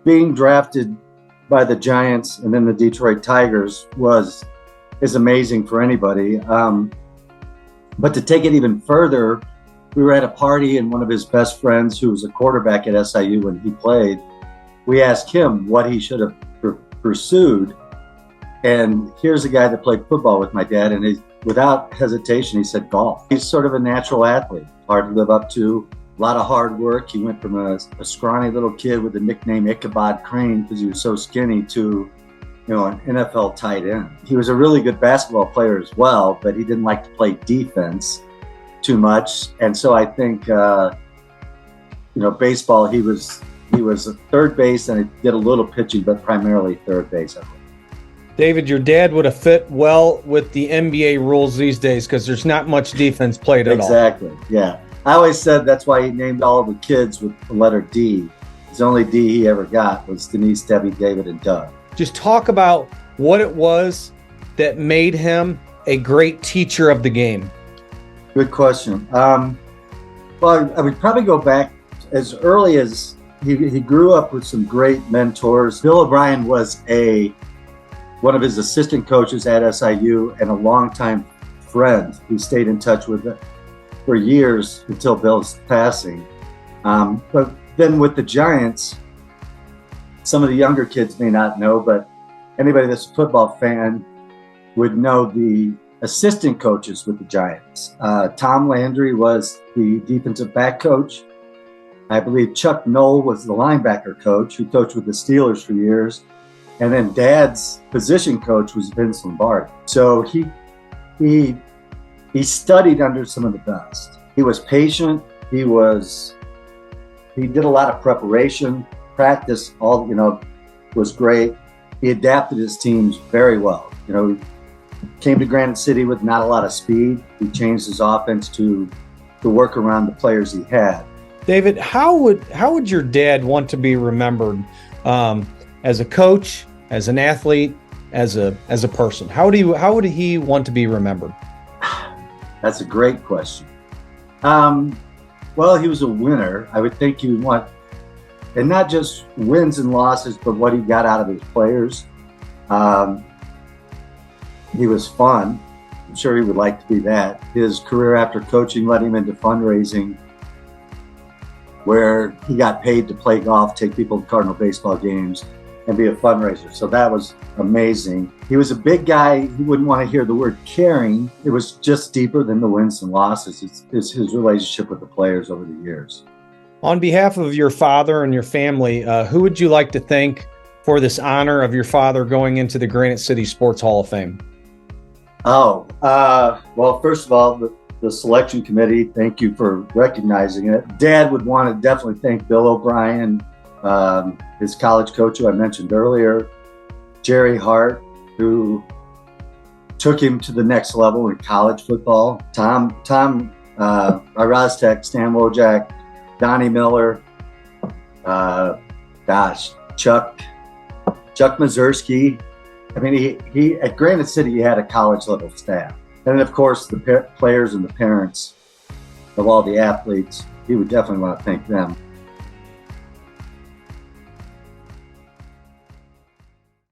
being drafted by the Giants and then the Detroit Tigers is amazing for anybody. But to take it even further, we were at a party and one of his best friends, who was a quarterback at SIU when he played, we asked him what he should have pursued. And here's a guy that played football with my dad, and without hesitation, he said golf. He's sort of a natural athlete, hard to live up to, a lot of hard work. He went from a scrawny little kid with the nickname Ichabod Crane because he was so skinny to, an NFL tight end. He was a really good basketball player as well, but he didn't like to play defense too much. And so I think, baseball, he was a third base, and he did a little pitching, but primarily third base, I think. David, your dad would have fit well with the NBA rules these days because there's not much defense played at all. Exactly, yeah. I always said that's why he named all of the kids with the letter D. His only D he ever got was Denise, Debbie, David, and Doug. Just talk about what it was that made him a great teacher of the game. Good question. Well, I would probably go back as early as he grew up with some great mentors. Bill O'Brien was one of his assistant coaches at SIU and a longtime friend who stayed in touch with it for years until Bill's passing. But then with the Giants, some of the younger kids may not know, but anybody that's a football fan would know the assistant coaches with the Giants. Tom Landry was the defensive back coach. I believe Chuck Knoll was the linebacker coach who coached with the Steelers for years. And then Dad's position coach was Vince Lombardi. So he studied under some of the best. He was patient. He did a lot of preparation. Practice was great. He adapted his teams very well. He came to Granite City with not a lot of speed. He changed his offense to work around the players he had. David, how would your dad want to be remembered? As a coach, as an athlete, as a person? How would he want to be remembered? That's a great question. Well, he was a winner. I would think he would want, and not just wins and losses, but what he got out of his players. He was fun. I'm sure he would like to be that. His career after coaching led him into fundraising, where he got paid to play golf, take people to Cardinal baseball games, and be a fundraiser. So that was amazing. He was a big guy. He wouldn't want to hear the word caring. It was just deeper than the wins and losses. It's his relationship with the players over the years. On behalf of your father and your family, who would you like to thank for this honor of your father going into the Granite City Sports Hall of Fame? Well, first of all, the selection committee, thank you for recognizing it. Dad would want to definitely thank Bill O'Brien, his college coach who I mentioned earlier, Jerry Hart, who took him to the next level in college football, Tom Rostek, Stan Wojak, Donnie Miller, Chuck Mazursky. I mean, he at Granite City, he had a college level staff. And of course, the players and the parents of all the athletes, he would definitely want to thank them.